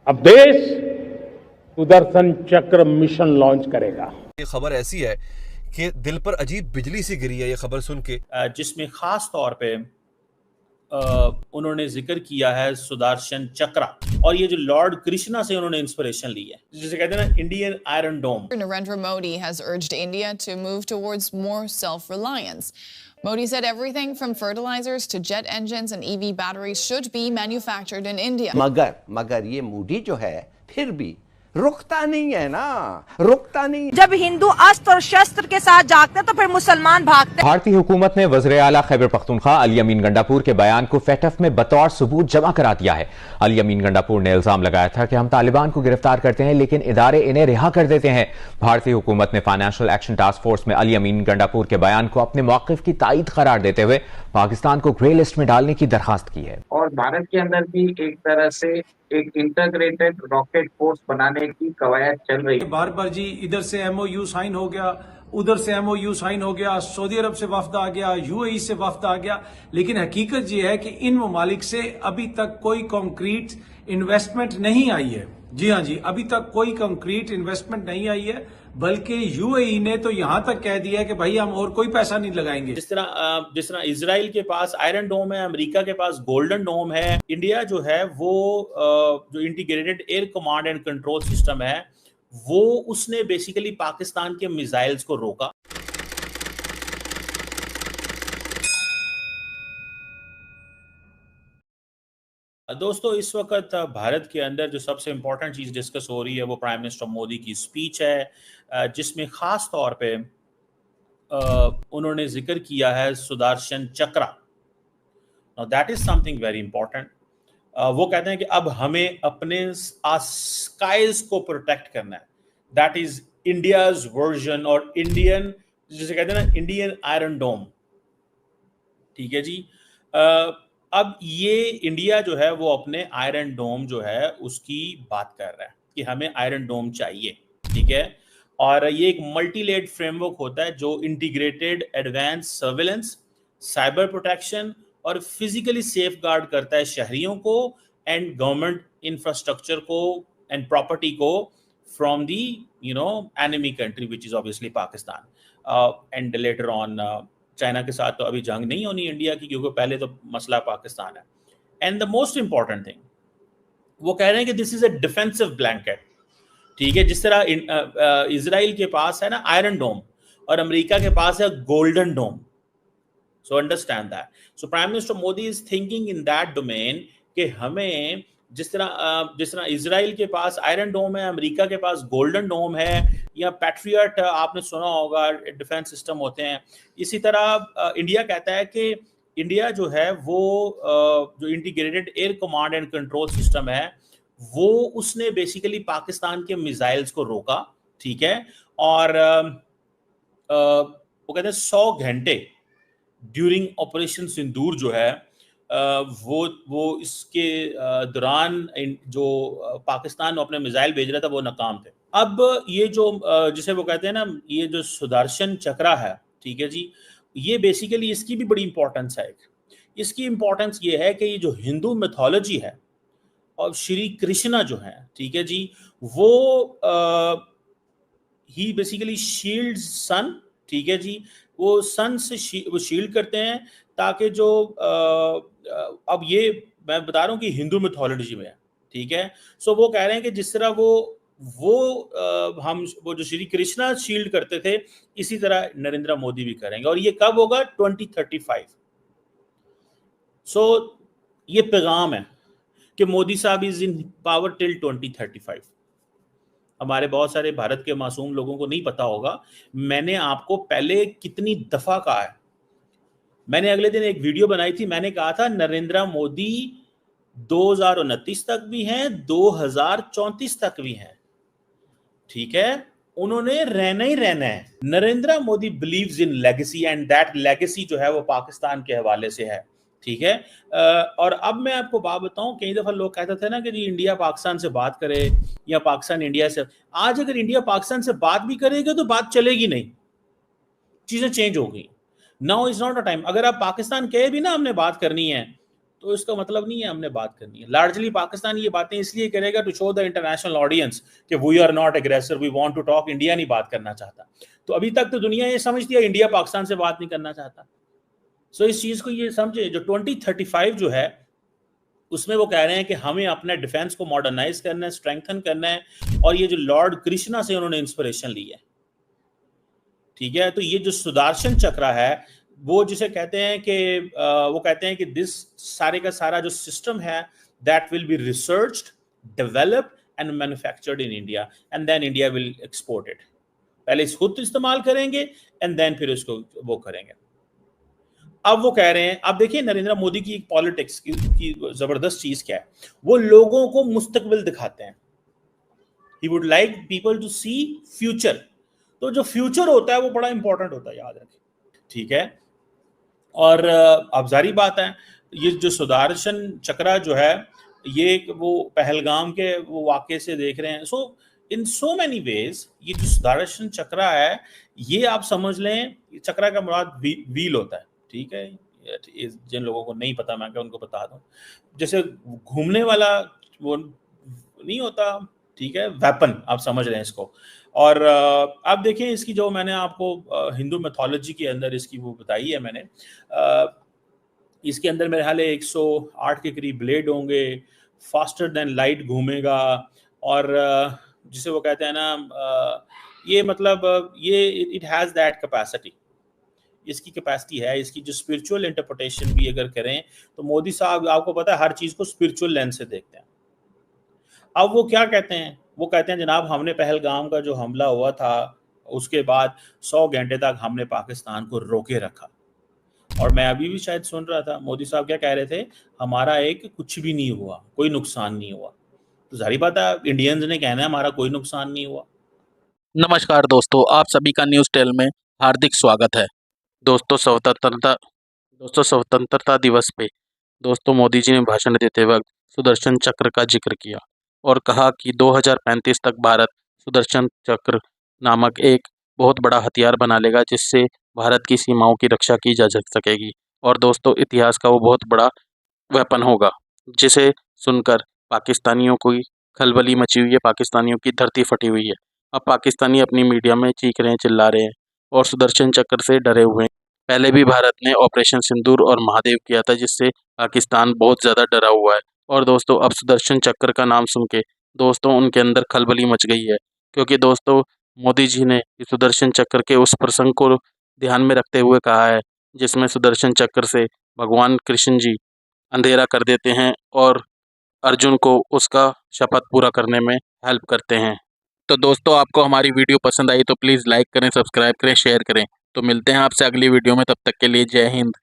अब देश सुदर्शन चक्र मिशन लॉन्च करेगा। ये खबर ऐसी है कि दिल पर अजीब बिजली सी गिरी है ये खबर सुन के, जिसमें खास तौर पे उन्होंने जिक्र किया है सुदर्शन चक्रा, और ये जो लॉर्ड कृष्णा से उन्होंने इंस्पिरेशन ली है, जिसे कहते हैं ना Indian iron dome. Narendra Modi has urged India to move towards more self-reliance. Modi said everything from fertilizers to jet engines and EV batteries should be manufactured in India. मगर ये मोदी जो है फिर भी रुकता नहीं है ना, रुकता नहीं। जब हिंदू अस्त्र और शस्त्र के साथ जागते तो फिर मुसलमान भागते। भारतीय हुकूमत ने वज़ीर आला खैबर पख्तूनख्वा अली अमीन गंडापुर के बयान को फैटफ में बतौर सबूत जमा करा दिया है। अली अमीन गंडापुर ने इल्जाम लगाया था कि हम तालिबान को गिरफ्तार करते हैं लेकिन इदारे इन्हें रिहा कर देते हैं। भारतीय हुकूमत ने फाइनेंशियल एक्शन टास्क फोर्स में अली अमीन गंडापुर के बयान को अपने मौक़िफ़ की तायीद करार देते हुए पाकिस्तान को ग्रे लिस्ट में डालने की दरखास्त की है। और भारत के अंदर भी एक तरह से एक इंटीग्रेटेड रॉकेट फोर्स बनाने की कवायद चल रही है। बार बार जी इधर से एमओयू साइन हो गया, उधर से एमओयू साइन हो गया, सऊदी अरब से वफ्द आ गया, यूएई से वफ्द आ गया, लेकिन हकीकत ये है कि इन ममालिक से अभी तक कोई कॉन्क्रीट इन्वेस्टमेंट नहीं आई है। जी हाँ जी, अभी तक कोई कॉन्क्रीट इन्वेस्टमेंट नहीं आई है, बल्कि यूएई ने तो यहां तक कह दिया है कि भाई हम और कोई पैसा नहीं लगाएंगे। जिस तरह इजराइल के पास आयरन डोम है, अमेरिका के पास गोल्डन डोम है, इंडिया जो है वो जो integrated air command and control system है वो उसने बेसिकली पाकिस्तान के मिसाइल्स को रोका। दोस्तों, इस वक्त भारत के अंदर जो सबसे इंपॉर्टेंट चीज डिस्कस हो रही है वो प्राइम मिनिस्टर मोदी की स्पीच है, जिसमें खास तौर पे उन्होंने जिक्र किया है Sudarshan chakra. Now that is something very important. वो कहते हैं कि अब हमें अपने स्काइज को प्रोटेक्ट करना है। दैट इज इंडियाज वर्जन और इंडियन, जिसे कहते हैं ना इंडियन आयरन डोम। ठीक है जी। अब ये इंडिया जो है वो अपने आयरन डोम जो है उसकी बात कर रहा है कि हमें आयरन डोम चाहिए। ठीक है, और ये एक मल्टीलेड फ्रेमवर्क होता है जो integrated advance surveillance, cyber protection और फिजिकली सेफ गार्ड करता है शहरियों को एंड गवर्नमेंट इंफ्रास्ट्रक्चर को एंड प्रॉपर्टी को from the enemy country which is obviously Pakistan and later on China के साथ तो अभी जंग नहीं होनी इंडिया की, क्योंकि पहले तो मसला पाकिस्तान है। And the most important thing वो कह रहे हैं कि this is a defensive blanket. ठीक है, जिस तरह इजराइल के पास है ना आयरन डोम और अमेरिका के पास है golden dome. So understand that. So prime minister Modi is thinking in that domain कि हमें जिस तरह इजराइल के पास आयरन डोम है, अमेरिका के पास गोल्डन डोम है, या पैट्रियट आपने सुना होगा डिफेंस सिस्टम होते हैं, इसी तरह इंडिया कहता है कि इंडिया जो है वो जो integrated air command and control system है वो उसने बेसिकली पाकिस्तान के मिसाइल्स को रोका। ठीक है, और वो कहते हैं 100 घंटे ड्यूरिंग ऑपरेशन सिंदूर जो है वो इसके दौरान जो पाकिस्तान अपने मिसाइल भेज रहा था वो नाकाम थे। अब ये जो जिसे वो कहते हैं ना ये जो सुदर्शन चक्रा है, ठीक है जी, ये बेसिकली इसकी भी बड़ी इंपॉर्टेंस है। इसकी इंपॉर्टेंस ये है कि ये जो हिंदू मिथोलॉजी है और श्री कृष्णा जो है, ठीक है जी, वो ही बेसिकली शील्ड सन। ठीक है जी, वो सन से वो शील्ड करते हैं ताकि जो अब ये मैं बता रहा हूँ कि हिंदू मिथोलॉजी में है। ठीक है, सो वो कह रहे हैं कि जिस तरह हम वो जो श्री कृष्णा शील्ड करते थे इसी तरह नरेंद्र मोदी भी करेंगे, और ये कब होगा? 2035। सो ये पैगाम है कि मोदी साहब इज इन पावर टिल 2035। हमारे बहुत सारे भारत के मासूम लोगों को नहीं पता होगा, मैंने आपको पहले कितनी दफा कहा है। मैंने अगले दिन एक वीडियो बनाई थी, मैंने कहा था नरेंद्र मोदी 2029 तक भी हैं, 2034 तक भी हैं। ठीक है, उन्होंने रहना ही रहना है। Narendra Modi believes in legacy and that legacy जो है वो पाकिस्तान के हवाले से है। ठीक है, और अब मैं आपको बात बताऊं, कई दफा लोग कहते थे ना कि जी इंडिया पाकिस्तान से बात करे या पाकिस्तान इंडिया से। आज अगर इंडिया पाकिस्तान से बात भी करेगा तो बात चलेगी नहीं, चीजें चेंज हो गई। Now is not a time. अगर आप पाकिस्तान कहे भी ना हमने बात करनी है तो इसका मतलब नहीं है हमने बात करनी है। लार्जली पाकिस्तान ये बातें इसलिए करेगा to show the international audience कि we are not aggressor, we want to talk. India नहीं बात करना चाहता, तो अभी तक तो दुनिया ये समझती है इंडिया पाकिस्तान से बात नहीं करना चाहता। सो इस चीज को ये समझे, जो 2035 जो है उसमें वो कह रहे हैं कि हमें अपने डिफेंस को मॉडर्नाइज करना है, स्ट्रेंथन करना है, और ये जो लॉर्ड कृष्णा से उन्होंने इंस्पिरेशन ली है, ठीक है। तो ये जो सुदर्शन चक्र है वो जिसे कहते हैं कि वो कहते हैं कि दिस सारे का सारा जो सिस्टम है that will be researched, developed and manufactured in India and then India will export it. पहले इस खुद इस्तेमाल करेंगे एंड देन फिर उसको वो करेंगे। अब वो कह रहे हैं, अब देखिए नरेंद्र मोदी की एक पॉलिटिक्स की जबरदस्त चीज क्या है, वो लोगों को मुस्तकबिल दिखाते हैं। He would like people to see future. तो जो फ्यूचर होता है वो बड़ा इंपॉर्टेंट होता है, याद रखें, ठीक है। और अब जारी बात है, ये जो सुदर्शन चक्र जो है ये वो पहलगाम के वो वाक़े से देख रहे हैं। सो इन सो मेनी वेज ये जो सुदर्शन चक्र है ये आप समझ लें, चक्र का मुराद व्हील होता है, ठीक है। जिन लोगों को नहीं पता मैं क्या उनको बता दूं, जैसे घूमने वाला वो नहीं होता, ठीक है, वेपन आप समझ रहे हैं इसको। और आप देखें इसकी जो मैंने आपको हिंदू मैथोलॉजी के अंदर इसकी वो बताई है मैंने, इसके अंदर मेरे ख्याल 108 के करीब ब्लेड होंगे, फास्टर देन लाइट घूमेगा, और जिसे वो कहते हैं ना ये मतलब ये इट हैज़ दैट कैपेसिटी, इसकी कैपेसिटी है। इसकी जो स्पिरिचुअल इंटरप्रिटेशन भी अगर करें तो मोदी साहब आपको पता है हर चीज को स्पिरिचुअल लेंस से देखते हैं। अब वो क्या कहते हैं, वो कहते हैं जनाब हमने पहलगाम का जो हमला हुआ था उसके बाद 100 घंटे तक हमने पाकिस्तान को रोके रखा। और मैं अभी भी शायद सुन रहा था मोदी साहब क्या कह रहे थे, हमारा एक कुछ भी नहीं हुआ, कोई नुकसान नहीं हुआ। तो जाहिर बात है इंडियंस ने कहना है हमारा कोई नुकसान नहीं हुआ। नमस्कार दोस्तों, आप सभी का न्यूज़ टेल में हार्दिक स्वागत है। दोस्तों स्वतंत्रता दिवस पे दोस्तों मोदी जी ने भाषण देते वक्त सुदर्शन चक्र का जिक्र किया और कहा कि 2035 तक भारत सुदर्शन चक्र नामक एक बहुत बड़ा हथियार बना लेगा जिससे भारत की सीमाओं की रक्षा की जा सकेगी। और दोस्तों इतिहास का वो बहुत बड़ा वेपन होगा, जिसे सुनकर पाकिस्तानियों की खलबली मची हुई है, पाकिस्तानियों की धरती फटी हुई है। अब पाकिस्तानी अपनी मीडिया में चीख रहे हैं, चिल्ला रहे हैं और सुदर्शन चक्र से डरे हुए हैं। पहले भी भारत ने ऑपरेशन सिंदूर और महादेव किया था जिससे पाकिस्तान बहुत ज़्यादा डरा हुआ है। और दोस्तों अब सुदर्शन चक्र का नाम सुन के दोस्तों उनके अंदर खलबली मच गई है, क्योंकि दोस्तों मोदी जी ने सुदर्शन चक्र के उस प्रसंग को ध्यान में रखते हुए कहा है जिसमें सुदर्शन चक्र से भगवान कृष्ण जी अंधेरा कर देते हैं और अर्जुन को उसका शपथ पूरा करने में हेल्प करते हैं। तो दोस्तों आपको हमारी वीडियो पसंद आई तो प्लीज़ लाइक करें, सब्सक्राइब करें, शेयर करें। तो मिलते हैं आपसे अगली वीडियो में, तब तक के लिए जय हिंद।